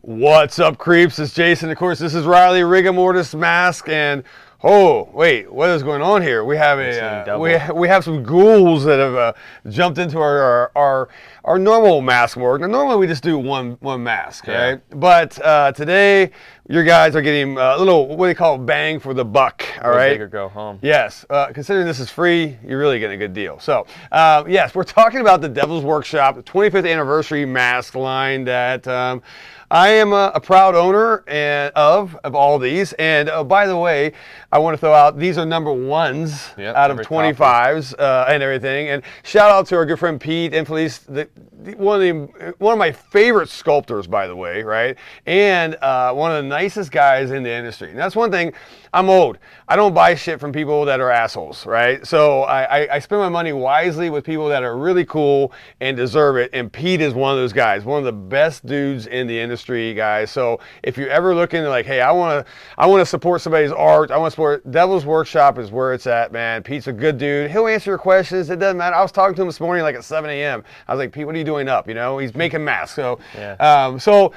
What's up, creeps? It's Jason. Of course, this is Riley, Rigor Mortis Mask, and oh wait, what is going on here? We have we have some ghouls that have jumped into our normal mask work. Now, normally we just do one mask, right? But today, your guys are getting a little, what do you call it, bang for the buck, all right? Big or go home. Yes, considering this is free, you're really getting a good deal. So, yes, we're talking about the Devil's Workshop, the 25th anniversary mask line that I am a proud owner of all these. And by the way, I want to throw out, these are number ones out of 25s and everything. And shout out to our good friend Pete Infelise, one of my favorite sculptors, by the way, right? And one of the nicest guys in the industry. And that's one thing, I'm old. I don't buy shit from people that are assholes, right? So I spend my money wisely with people that are really cool and deserve it. And Pete is one of those guys, one of the best dudes in the industry, guys. So if you're ever looking to, like, hey, I want to support somebody's art, I want to support Devil's Workshop is where it's at, man. Pete's a good dude. He'll answer your questions. It doesn't matter. I was talking to him this morning like at 7 a.m. I was like, Pete, what are you doing up? You know, he's making masks. So, so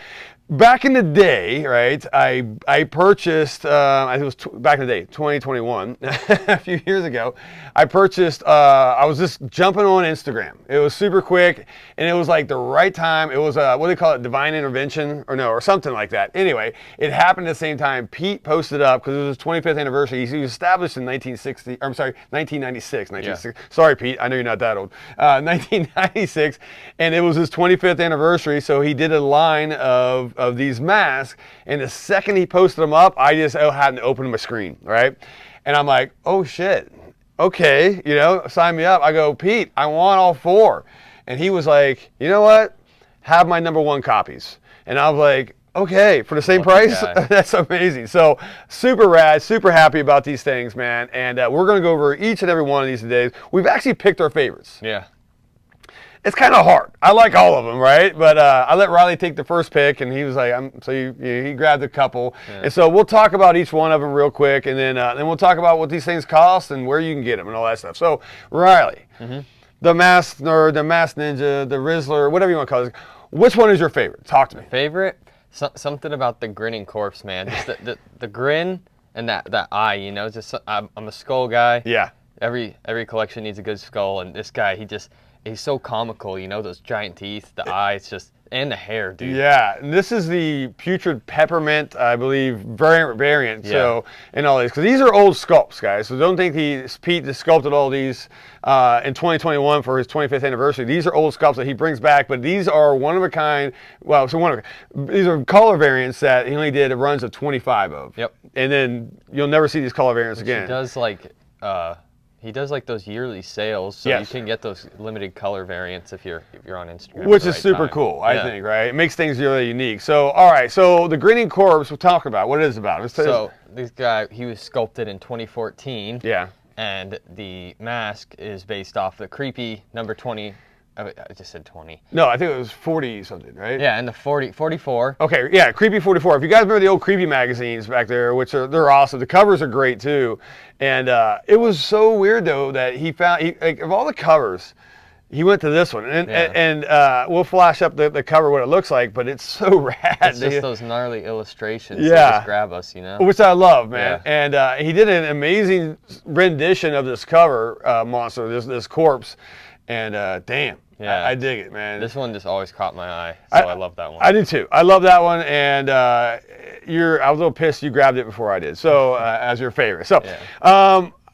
back in the day, right, I purchased, I think it was back in the day, 2021, a few years ago, I purchased, I was just jumping on Instagram. It was super quick, and it was like the right time. It was, what do they call it, divine intervention, or something like that. Anyway, it happened at the same time. Pete posted up, because it was his 25th anniversary. He was established in 1996. Sorry, Pete, I know you're not that old. 1996, and it was his 25th anniversary, so he did a line of these masks, and the second he posted them up, I just hadn't to open my screen, right? And I'm like, oh shit, okay, you know, sign me up. I go, Pete, I want all 4. And he was like, you know what? Have my number 1 copies. And I was like, okay, for the same price? That's amazing. So super rad, super happy about these things, man. And we're going to go over each and every one of these today. We've actually picked our favorites. Yeah. It's kind of hard. I like all of them, right? But I let Riley take the first pick, and he was like, he grabbed a couple. Yeah. And so we'll talk about each one of them real quick, and then we'll talk about what these things cost and where you can get them and all that stuff. So, Riley, the Masked Nerd, the Masked Ninja, the Rizzler, whatever you want to call it, which one is your favorite? Talk to me. Favorite? Something about the grinning corpse, man. Just the grin and that eye, you know. Just I'm a skull guy. Yeah. Every collection needs a good skull, and this guy, he's so comical, you know, those giant teeth, the eyes, and the hair, dude. Yeah, and this is the Putrid Peppermint, I believe, variant. Yeah. So, and all these, because these are old sculpts, guys. So don't think Pete just sculpted all these in 2021 for his 25th anniversary. These are old sculpts that he brings back, but these are one of a kind. Well, these are color variants that he only did runs of 25 of. Yep. And then you'll never see these color variants again. He does like those yearly sales, so you can get those limited color variants if you're on Instagram. Which is super cool, I think, right? It makes things really unique. So, all right, so the Grinning Corpse, we'll talk about what it is about. So this guy, he was sculpted in 2014. Yeah. And the mask is based off the creepy number 20. I just said 20. No, I think it was 40 something, right? Yeah, and the 44. Okay, yeah, Creepy 44. If you guys remember the old Creepy magazines back there, they're awesome. The covers are great too. And it was so weird though that he found, of all the covers, he went to this one. And we'll flash up the cover, what it looks like, but it's so rad. It's just those gnarly illustrations that just grab us, you know? Which I love, man. Yeah. And he did an amazing rendition of this cover monster, this corpse. And damn. Yeah, I dig it, man. This one just always caught my eye, so I love that one. I do too. I love that one, and I was a little pissed you grabbed it before I did. So as your favorite. So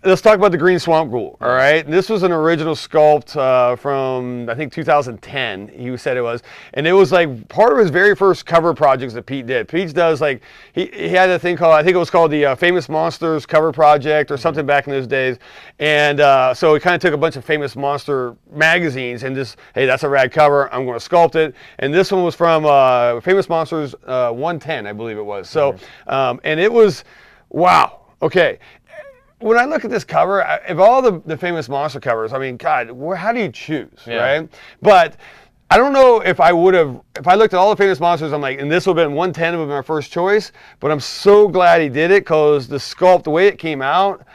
let's talk about the Green Swamp Ghoul. All right, this was an original sculpt from I think 2010. He said it was, and it was like part of his very first cover projects that Pete did. Pete does like he had a thing called, I think it was called the Famous Monsters cover project or something back in those days, and so he kind of took a bunch of Famous Monster magazines and just, hey, that's a rad cover, I'm going to sculpt it. And this one was from Famous Monsters 110, I believe it was. So and it was, wow, okay. When I look at this cover, of all the Famous Monster covers, I mean, God, how do you choose, right? But I don't know if I looked at all the Famous Monsters, I'm like, and this would have been 110 of my first choice, but I'm so glad he did it because the sculpt, the way it came out,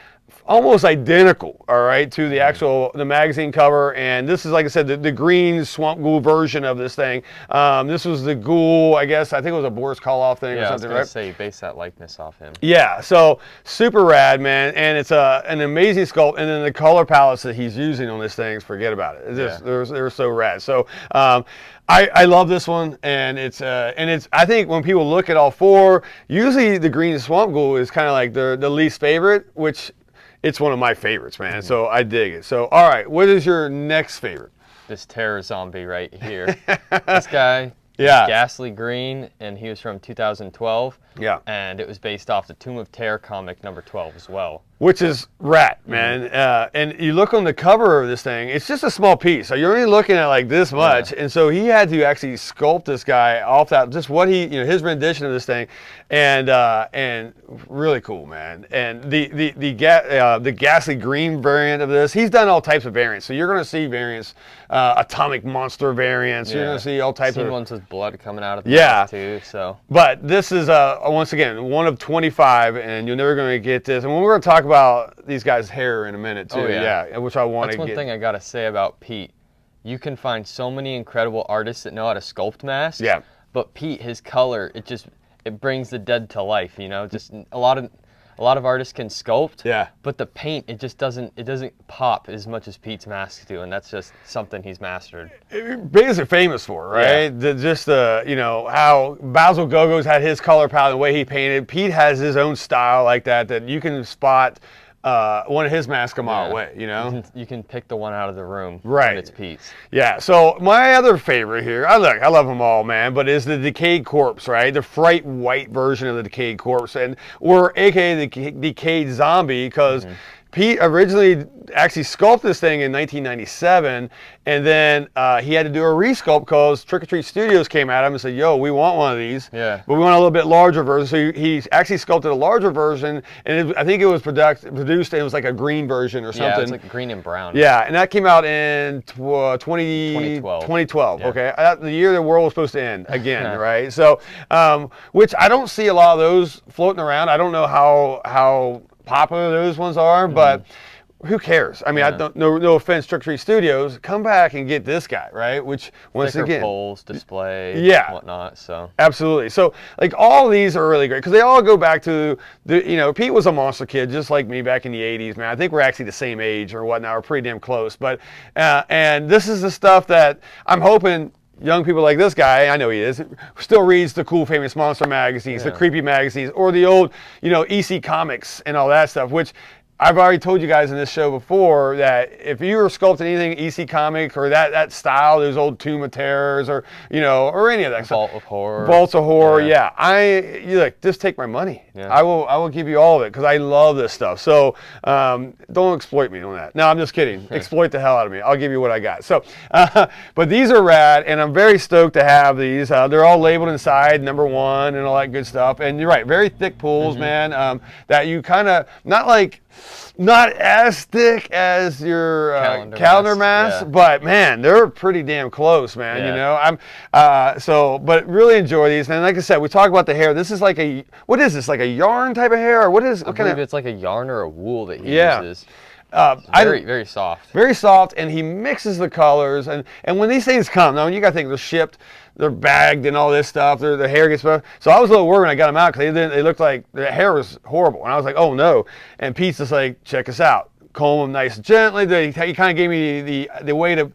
almost identical, all right, to the actual the magazine cover. And this is, like I said, the green swamp ghoul version of this thing. This was the ghoul, I guess. I think it was a Boris Karloff thing or something, I was right? say you base that likeness off him. Yeah, so super rad, man, and it's an amazing sculpt, and then the color palettes that he's using on this thing, forget about it. It's just, they're so rad. So I love this one, and it's I think when people look at all four, usually the green swamp ghoul is kind of like the least favorite, which it's one of my favorites, man. So I dig it. So all right, what is your next favorite? This terror zombie right here. This guy. Yeah. Ghastly green, and he was from 2012. Yeah. And it was based off the Tomb of Terror comic number 12 as well. Which is rat, man. And you look on the cover of this thing, it's just a small piece. So you're only looking at like this much. And so he had to actually sculpt this guy off that, just what he, his rendition of this thing. And really cool, man. And the ghastly green variant of this, he's done all types of variants. So you're going to see variants, atomic monster variants. You're going to see all types of ones with blood coming out of the mouth too. So, but this is once again one of 25, and you're never going to get this. And when we're going to talk about these guys' hair in a minute too, which I want to get. That's one thing I got to say about Pete. You can find so many incredible artists that know how to sculpt masks. Yeah. But Pete, his color, it brings the dead to life. Just a lot of artists can sculpt. Yeah. But the paint, it doesn't pop as much as Pete's masks do, and that's just something he's mastered. Vegas are famous for, right? Yeah. How Basil Gogo's had his color palette, the way he painted. Pete has his own style like that you can spot one of his masks a mile away, You can pick the one out of the room. Right. And it's Pete's. Yeah, so my other favorite here, I love them all, man, but is the Decayed Corpse, right? The fright white version of the Decayed Corpse, or AKA the Decayed Zombie, because Pete originally actually sculpted this thing in 1997, and then he had to do a resculpt because Trick or Treat Studios came at him and said, "Yo, we want one of these, but we want a little bit larger version." So he actually sculpted a larger version, and I think it was produced. It was like a green version or something. Yeah, it's like green and brown. Yeah, and that came out in 2012. 2012. Yeah. Okay, the year the world was supposed to end again, right? So, which I don't see a lot of those floating around. I don't know how popular those ones are, but who cares? I mean, no offense, Trick or Treat Studios, come back and get this guy, right? Which once again, poles, display, whatnot. So absolutely. So like all of these are really great because they all go back to Pete was a monster kid just like me back in the '80s, man. I think we're actually the same age or whatnot. We're pretty damn close, but and this is the stuff that I'm hoping young people like this guy, I know he is, still reads the cool famous monster magazines, the creepy magazines, or the old, EC comics and all that stuff, which I've already told you guys in this show before that if you were sculpting anything EC comic or that style, those old Tomb of Terrors or or any of that stuff. Vaults of Horror, just take my money. Yeah. I will give you all of it because I love this stuff. So don't exploit me on that. No, I'm just kidding. Exploit the hell out of me. I'll give you what I got. So, but these are rad, and I'm very stoked to have these. They're all labeled inside, #1 and all that good stuff. And you're right, very thick pulls, man. That you kind of not as thick as your calendar mask, but man, they're pretty damn close, man. I'm but really enjoy these. And like I said, we talk about the hair. This is like what is this? Like a yarn type of hair, or what is? I believe it's like a yarn or a wool that he uses. Very soft. Very soft, and he mixes the colors. And when these things come, now you got to think they're shipped, they're bagged and all this stuff. The hair gets so I was a little worried when I got them out because they looked like the hair was horrible, and I was like, oh no. And Pete's just like, check us out. Comb them nice and gently. He kind of gave me the way to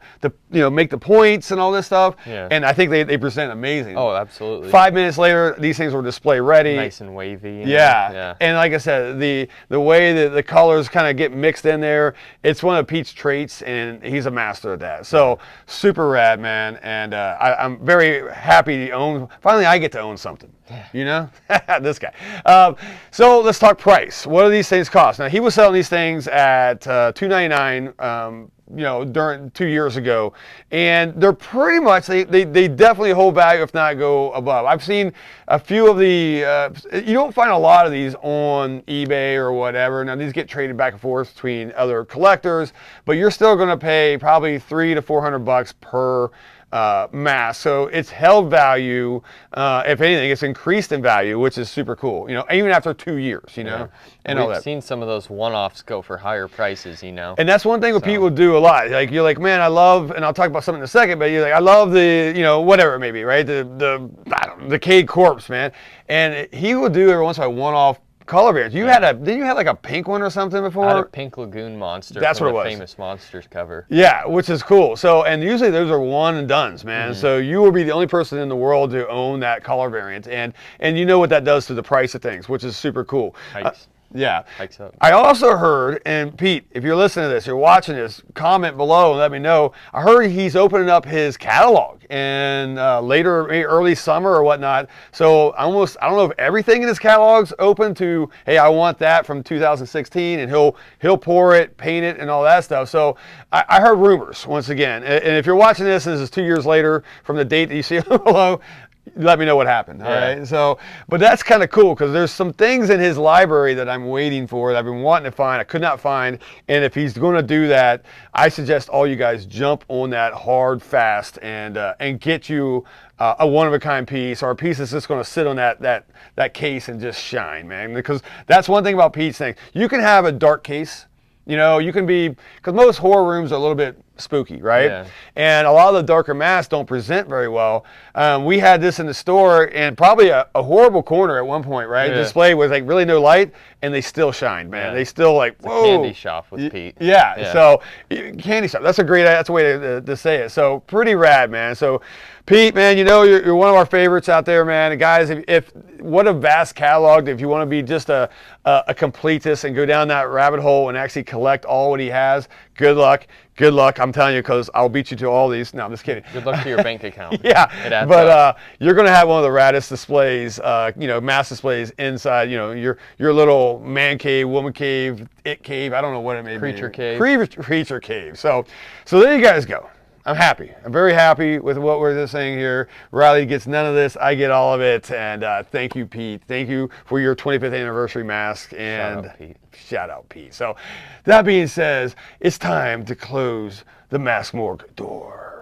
make the points and all this stuff. Yeah. And I think they present amazing. Oh, absolutely. 5 minutes later, these things were display ready. Nice and wavy. Yeah. And like I said, the way that the colors kind of get mixed in there, it's one of Pete's traits, and he's a master at that. So super rad, man. And I'm very happy to own. Finally, I get to own something. This guy. So let's talk price. What do these things cost? Now he was selling these things at $299. During 2 years ago, and they're pretty much they definitely hold value, if not go above. I've seen a few of the you don't find a lot of these on eBay or whatever. Now these get traded back and forth between other collectors, but you're still going to pay probably $300 to $400 per mask. So it's held value. If anything, it's increased in value, which is super cool. Even after 2 years, and all that. We've seen some of those one-offs go for higher prices, And that's one thing what people do a lot. Like you're like, man, I love, and I'll talk about something in a second, but you're like, I love the, whatever it may be, right? The I don't know, Decayed Corpse, man. And he will do every once in a while one-off color variants. Didn't you have like a pink one or something before? I had a pink lagoon monster. That's from what it was. Famous Monsters cover. Yeah, which is cool. So, and usually those are one and dones, man. So you will be the only person in the world to own that color variant, and you know what that does to the price of things, which is super cool. Yeah. Hikes up. I also heard, and Pete, if you're listening to this, you're watching this, comment below and let me know. I heard he's opening up his catalog and later, maybe early summer or whatnot. So I don't know if everything in his catalog's open to, hey, I want that from 2016, and he'll pour it, paint it, and all that stuff. So I heard rumors once again. And if you're watching this, and this is 2 years later from the date that you see below, let me know what happened. All right. So, but that's kind of cool because there's some things in his library that I'm waiting for that I've been wanting to find. I could not find. And if he's going to do that, I suggest all you guys jump on that hard, fast, and get you a one-of-a-kind piece, or a piece that's just going to sit on that case and just shine, man. Because that's one thing about Pete's thing. You can have a dark case. You can be, because most horror rooms are a little bit spooky, right? Yeah. And a lot of the darker masks don't present very well. We had this in the store, and probably a horrible corner at one point, right? Yeah. Display with like really no light, and they still shine, man. They still like, whoa. Candy shop with Pete. Yeah. So candy shop. That's a way to say it. So pretty rad, man. So Pete, man, you're one of our favorites out there, man. And guys, if what a vast catalog. If you want to be just a completist and go down that rabbit hole and actually collect all what he has, good luck. Good luck, I'm telling you, because I'll beat you to all these. No, I'm just kidding. Good luck to your bank account. Yeah, but you're going to have one of the raddest displays, mass displays inside, your little man cave, woman cave, it cave, I don't know what it may Creature be. cave. Creature cave. So there you guys go. I'm happy. I'm very happy with what we're saying here. Riley gets none of this. I get all of it. And thank you, Pete. Thank you for your 25th anniversary mask. And shout out, Pete. So that being said, it's time to close the Mask Morgue door.